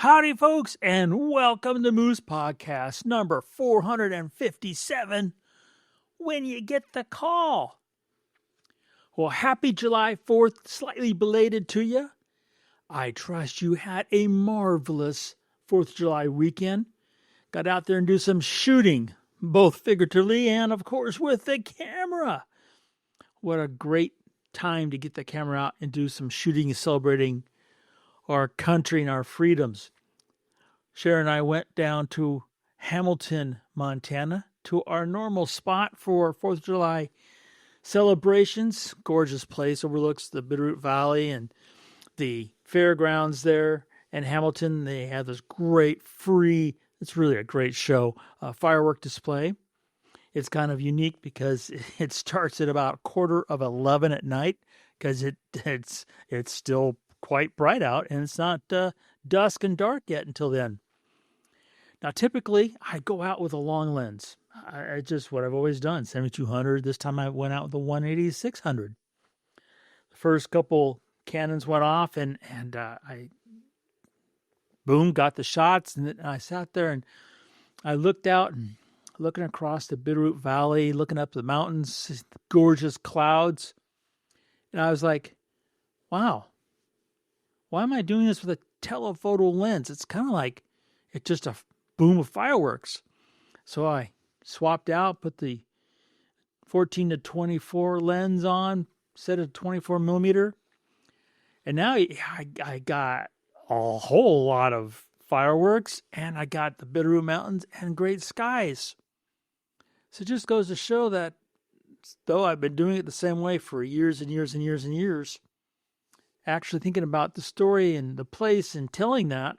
Howdy, folks, and welcome to Moose Podcast number 457, When You Get the Call. Well, happy July 4th, slightly belated to you. I trust you had a marvelous 4th of July weekend. Got out there and do some shooting, both figuratively and, of course, with the camera. What a great time to get the camera out and do some shooting, celebrating our country and our freedoms. Sharon and I went down to Hamilton, Montana, to our normal spot for 4th of July celebrations. Gorgeous place, overlooks the Bitterroot Valley and the fairgrounds there in Hamilton. They have this great free, it's really a great show, firework display. It's kind of unique because it starts at about 11:15 at night because it's still quite bright out and it's not dusk and dark yet until then. Now, typically, I go out with a long lens. I just what I've always done, 7200. This time I went out with a 180-600. The first couple cannons went off and I, boom, got the shots. And then I sat there and I looked out and looking across the Bitterroot Valley, looking up the mountains, gorgeous clouds. And I was like, wow. Why am I doing this with a telephoto lens? It's kind of like it's just a boom of fireworks. So I swapped out, put the 14-24 lens on, set it 24 millimeter. And now I got a whole lot of fireworks and I got the Bitterroot Mountains and great skies. So it just goes to show that though I've been doing it the same way for years and years and years and years, actually thinking about the story and the place and telling that,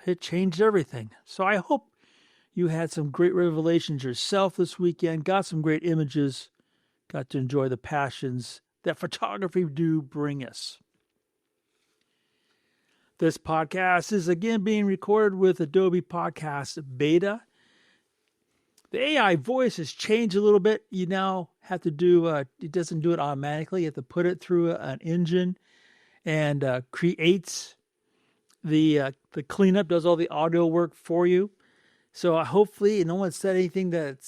it changed everything. So I hope you had some great revelations yourself this weekend, got some great images, got to enjoy the passions that photography do bring us. This podcast is again being recorded with Adobe Podcast Beta. The AI voice has changed a little bit. You now have to do, it doesn't do it automatically. You have to put it through an engine and creates the cleanup, does all the audio work for you. So hopefully no one said anything that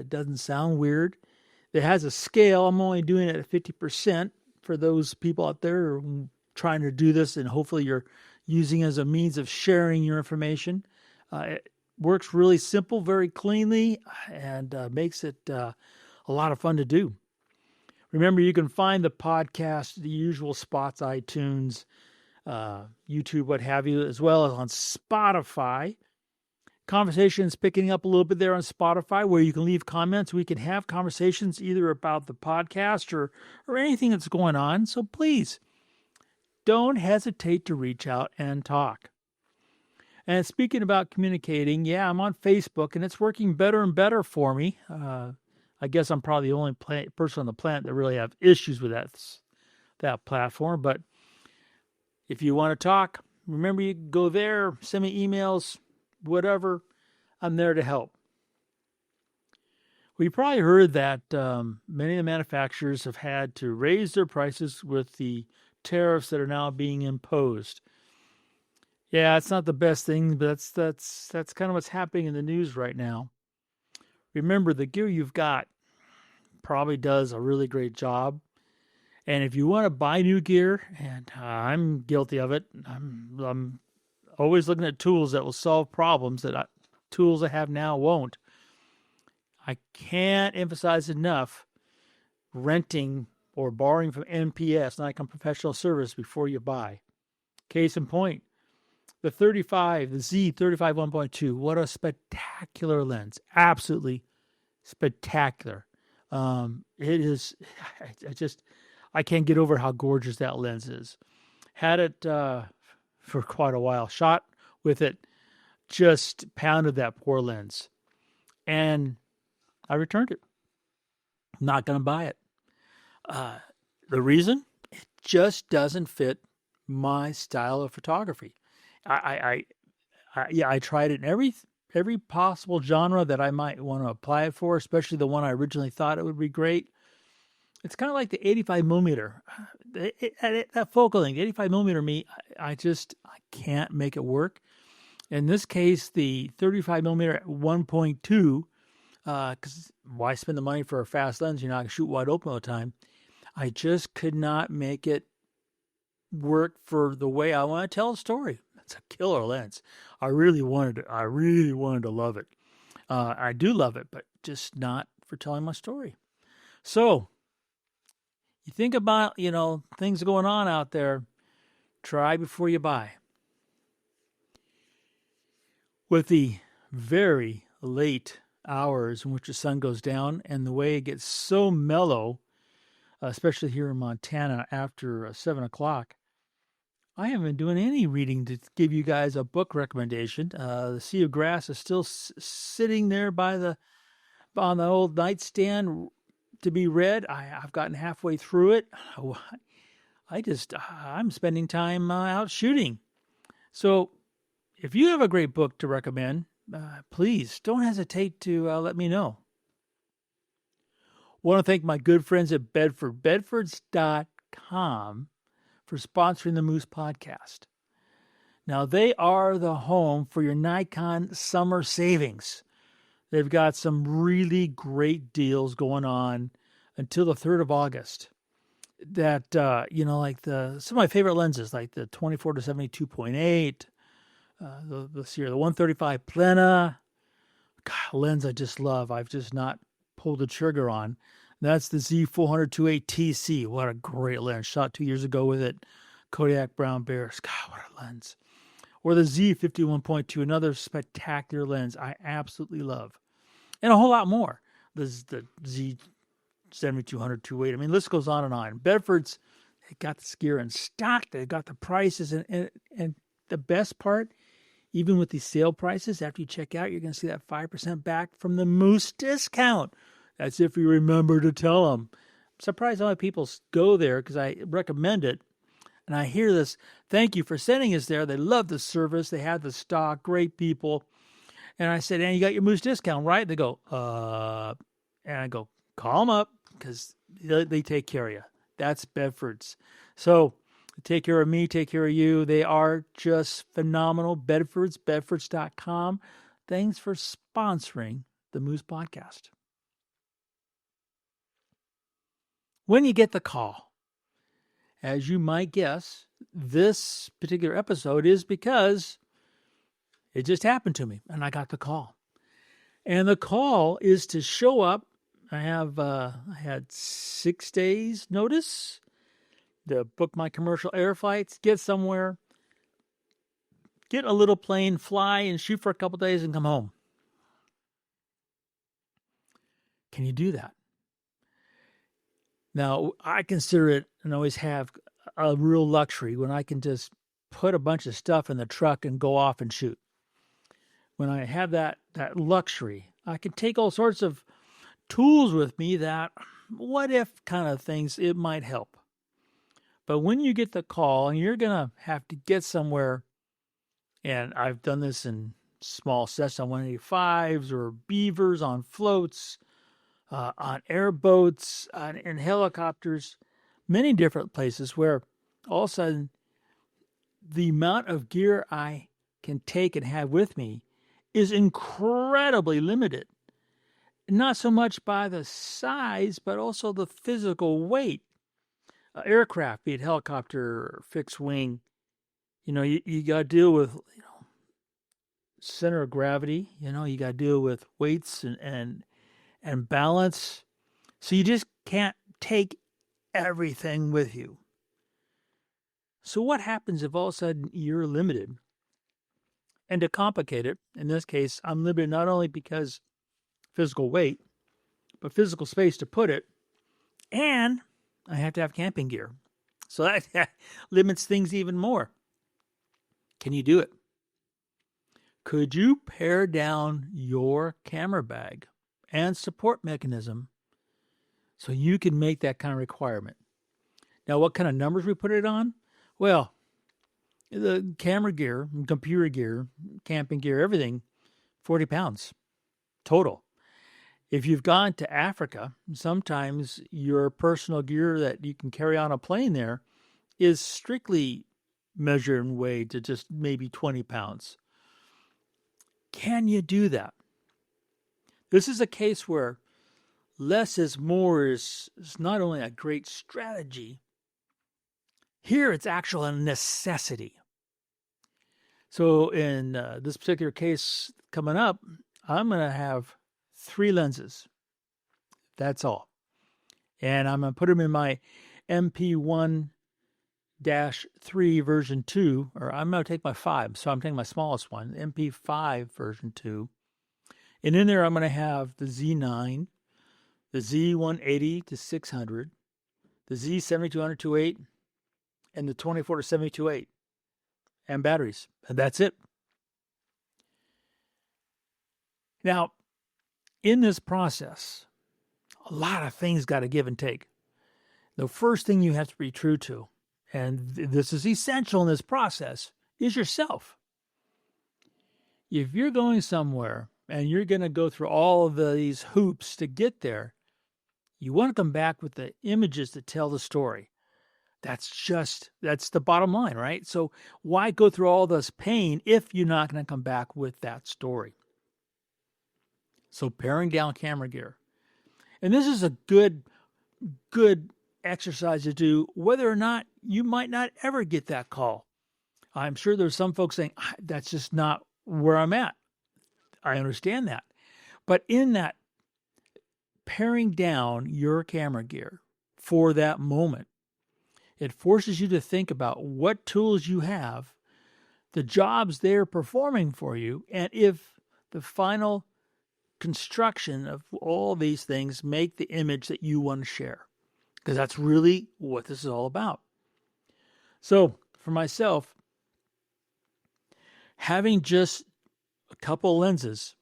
doesn't sound weird. It has a scale. I'm only doing it at 50% for those people out there who are trying to do this, and hopefully you're using it as a means of sharing your information. It works really simple, very cleanly, and makes it a lot of fun to do. Remember, you can find the podcast, the usual spots, iTunes, YouTube, what have you, as well as on Spotify. Conversations picking up a little bit there on Spotify, where you can leave comments. We can have conversations either about the podcast or anything that's going on. So please, don't hesitate to reach out and talk. And speaking about communicating, yeah, I'm on Facebook, and it's working better and better for me. I guess I'm probably the only person on the planet that really have issues with that platform. But if you want to talk, remember you can go there, send me emails, whatever. I'm there to help. We probably heard that many of the manufacturers have had to raise their prices with the tariffs that are now being imposed. Yeah, it's not the best thing, but that's kind of what's happening in the news right now. Remember, the gear you've got probably does a really great job. And if you want to buy new gear, and I'm guilty of it, I'm always looking at tools that will solve problems that tools I have now won't. I can't emphasize enough renting or borrowing from NPS, Nikon Professional Service, before you buy. Case in point, the Z35 1.2, what a spectacular lens. Absolutely spectacular. It is, I can't get over how gorgeous that lens is. Had it for quite a while. Shot with it, just pounded that poor lens. And I returned it. I'm not going to buy it. The reason? It just doesn't fit my style of photography. I tried it in every possible genre that I might want to apply it for, especially the one I originally thought it would be great. It's kind of like the 85 millimeter. That focal length, 85 millimeter I can't make it work. In this case, the 35 millimeter at 1.2, because why spend the money for a fast lens? You're not going to shoot wide open all the time. I just could not make it work for the way I want to tell a story. It's a killer lens. I really wanted to love it. I do love it, but just not for telling my story. So you think about, things going on out there. Try before you buy. With the very late hours in which the sun goes down and the way it gets so mellow, especially here in Montana after 7 o'clock, I haven't been doing any reading to give you guys a book recommendation. The Sea of Grass is still sitting there on the old nightstand to be read. I've gotten halfway through it. I'm spending time out shooting. So if you have a great book to recommend, please don't hesitate to let me know. I want to thank my good friends at Bedford, bedfords.com, for sponsoring the Moose Podcast. Now, they are the home for your Nikon summer savings. They've got some really great deals going on until the 3rd of August. That, like some of my favorite lenses, like the 24 to 72.8, this year, the 135 Plena, lens I just love. I've just not pulled the trigger on. That's the Z400-28 TC. What a great lens. Shot 2 years ago with it. Kodiak Brown Bears. God, what a lens. Or the Z51.2, another spectacular lens I absolutely love. And a whole lot more. The Z7200-28. I mean, list goes on and on. Bedford's, they got this gear in stock. They got the prices. And the best part, even with these sale prices, after you check out, you're going to see that 5% back from the Moose discount. That's if you remember to tell them. I'm surprised how many people go there because I recommend it. And I hear this, thank you for sending us there. They love the service. They have the stock. Great people. And I said, and you got your Moose discount, right? They go, and I go, call them up because they take care of you. That's Bedford's. So take care of me, take care of you. They are just phenomenal. bedfords.com. Thanks for sponsoring the Moose Podcast. When you get the call, as you might guess, this particular episode is because it just happened to me and I got the call. And the call is to show up. I had 6 days notice to book my commercial air flights, get somewhere, get a little plane, fly and shoot for a couple days and come home. Can you do that? Now, I consider it and always have a real luxury when I can just put a bunch of stuff in the truck and go off and shoot. When I have that luxury, I can take all sorts of tools with me that what if kind of things, it might help. But when you get the call and you're going to have to get somewhere, and I've done this in small sets on 185s or beavers on floats, on airboats, in helicopters, many different places where all of a sudden the amount of gear I can take and have with me is incredibly limited. Not so much by the size, but also the physical weight. Aircraft, be it helicopter or fixed wing, you got to deal with, center of gravity. You got to deal with weights and balance. So you just can't take everything with you. So what happens if all of a sudden you're limited? And to complicate it, in this case, I'm limited not only because physical weight, but physical space to put it, and I have to have camping gear. So that limits things even more. Can you do it? Could you pare down your camera bag and support mechanism so you can make that kind of requirement? Now, what kind of numbers we put it on? Well, the camera gear, computer gear, camping gear, everything, 40 pounds total. If you've gone to Africa, sometimes your personal gear that you can carry on a plane there is strictly measure and weigh to just maybe 20 pounds. Can you do that? This is a case where less is more is not only a great strategy, here it's actually a necessity. So in this particular case coming up, I'm going to have 3 lenses. That's all. And I'm going to put them in my MP1-3 version 2, or I'm going to take my 5. So I'm taking my smallest one, MP5 version 2. And in there I'm going to have the Z9, the Z180-600, the Z7200-8, and the 24-72-8, and batteries. And that's it. Now, in this process, a lot of things got to give and take. The first thing you have to be true to, and this is essential in this process, is yourself. If you're going somewhere and you're going to go through all of these hoops to get there, you want to come back with the images that tell the story. That's the bottom line, right? So why go through all this pain if you're not going to come back with that story? So paring down camera gear. And this is a good exercise to do, whether or not you might not ever get that call. I'm sure there's some folks saying, that's just not where I'm at. I understand that. But in that paring down your camera gear for that moment, it forces you to think about what tools you have, the jobs they're performing for you, and if the final construction of all these things make the image that you want to share. Because that's really what this is all about. So, for myself, having just a couple lenses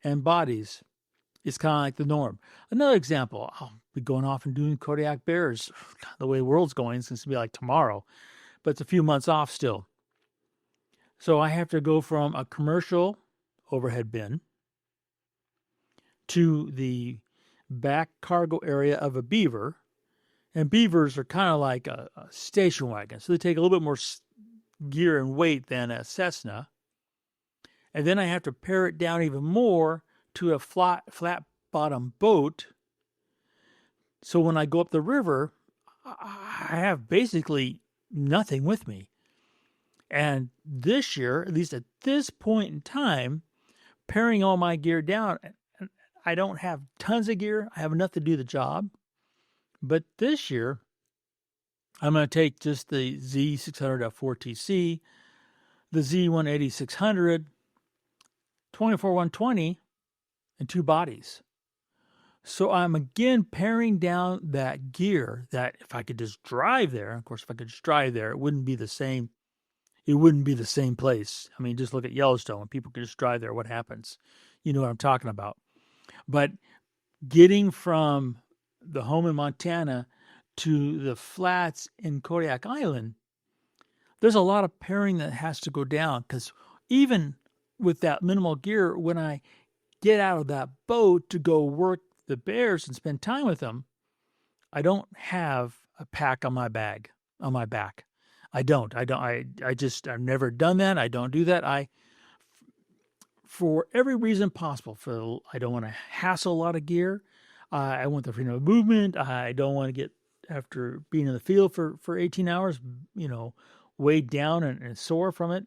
and bodies is kind of like the norm. Another example, I'll be going off and doing Kodiak bears. The way the world's going, it's going to be like tomorrow, but it's a few months off still. So I have to go from a commercial overhead bin to the back cargo area of a Beaver. And Beavers are kind of like a station wagon. So they take a little bit more gear and weight than a Cessna. And then I have to pare it down even more to a flat bottom boat. So when I go up the river, I have basically nothing with me. And this year, at least at this point in time, paring all my gear down, I don't have tons of gear. I have enough to do the job. But this year, I'm going to take just the Z600F4TC, the Z180-600, 24-120, and 2 bodies. So I'm again paring down that gear that if I could just drive there, of course, if I could just drive there, it wouldn't be the same. It wouldn't be the same place. I mean, just look at Yellowstone. When people can just drive there, what happens? You know what I'm talking about. But getting from the home in Montana to the flats in Kodiak Island, there's a lot of paring that has to go down, because even with that minimal gear, when I get out of that boat to go work the bears and spend time with them, I don't have a pack on my back. I've never done that. I don't do that. For every reason possible, I don't want to hassle a lot of gear. I want the freedom of movement. I don't want to get, after being in the field for 18 hours, weighed down and sore from it.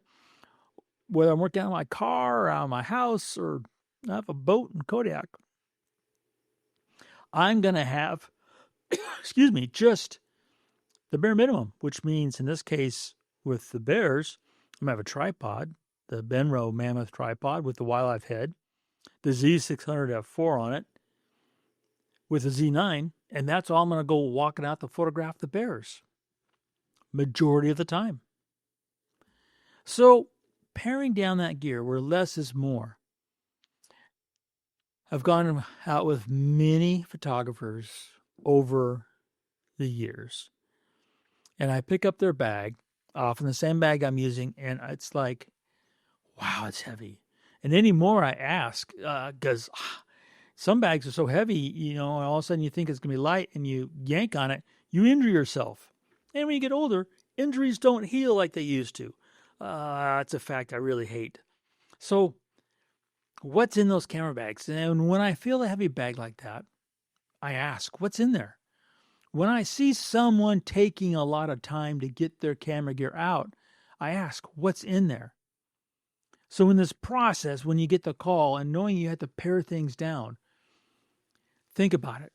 Whether I'm working out of my car or out of my house or I have a boat in Kodiak, I'm going to have, just the bare minimum, which means in this case with the bears, I'm going to have a tripod, the Benro Mammoth tripod with the wildlife head, the Z600F4 on it, with the Z9, and that's all I'm going to go walking out to photograph the bears majority of the time. So paring down that gear where less is more. I've gone out with many photographers over the years, and I pick up their bag, often the same bag I'm using, and it's like, wow, it's heavy. And anymore I ask, because some bags are so heavy, and all of a sudden you think it's going to be light and you yank on it, you injure yourself. And when you get older, Injuries don't heal like they used to. That's a fact I really hate. So, what's in those camera bags? And when I feel a heavy bag like that, I ask, what's in there? When I see someone taking a lot of time to get their camera gear out, I ask, what's in there? So in this process, when you get the call and knowing you have to pare things down, think about it.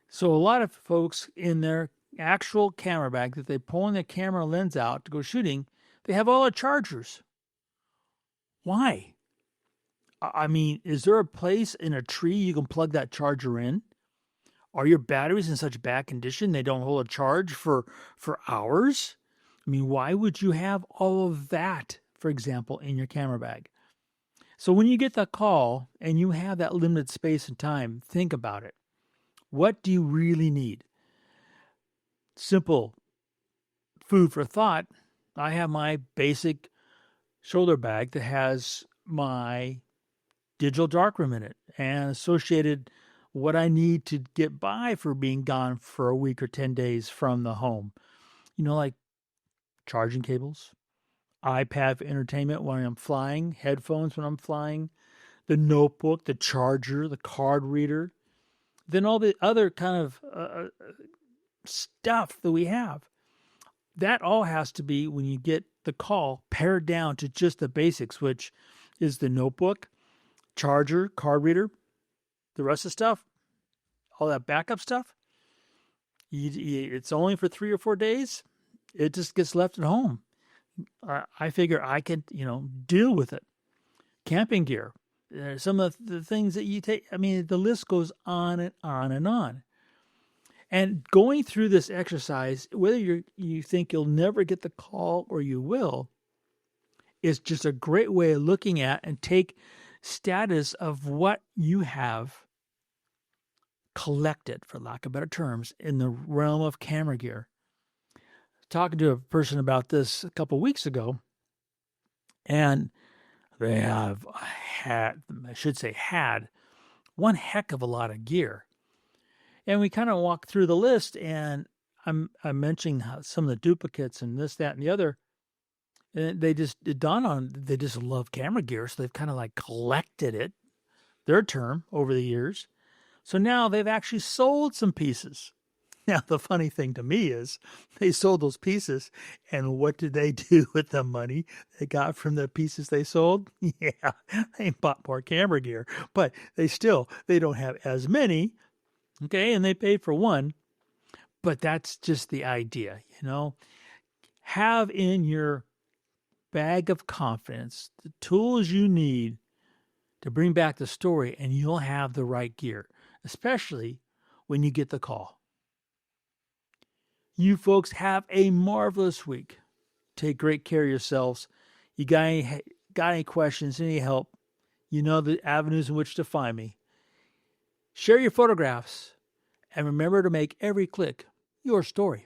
So a lot of folks in their actual camera bag that they pull in their camera lens out to go shooting, they have all the chargers. Why? I mean, is there a place in a tree you can plug that charger in? Are your batteries in such bad condition they don't hold a charge for hours? I mean, why would you have all of that, for example, in your camera bag? So when you get the call and you have that limited space and time, think about it. What do you really need? Simple food for thought. I have my basic shoulder bag that has my digital darkroom in it and associated what I need to get by for being gone for a week or 10 days from the home. Like charging cables, iPad for entertainment when I'm flying, headphones when I'm flying, the notebook, the charger, the card reader, then all the other kind of stuff that we have. That all has to be, when you get the call, pared down to just the basics, which is the notebook, charger, card reader, the rest of the stuff, all that backup stuff. It's only for 3 or 4 days. It just gets left at home. I figure I can, deal with it. Camping gear, some of the things that you take. I mean, the list goes on and on and on. And going through this exercise, whether you think you'll never get the call or you will, is just a great way of looking at and take status of what you have collected, for lack of better terms, in the realm of camera gear. Talking to a person about this a couple weeks ago, and they had one heck of a lot of gear. And we kind of walked through the list, and I'm mentioning some of the duplicates and this, that, and the other. And they just love camera gear, so they've kind of like collected it, their term, over the years. So now they've actually sold some pieces. Now, the funny thing to me is they sold those pieces, and what did they do with the money they got from the pieces they sold? Yeah, they bought more camera gear, but they don't have as many, okay, and they paid for one, but that's just the idea, Have in your bag of confidence the tools you need to bring back the story, and you'll have the right gear, especially when you get the call. You folks have a marvelous week. Take great care of yourselves. You got any questions, any help, you know the avenues in which to find me. Share your photographs, and remember to make every click your story.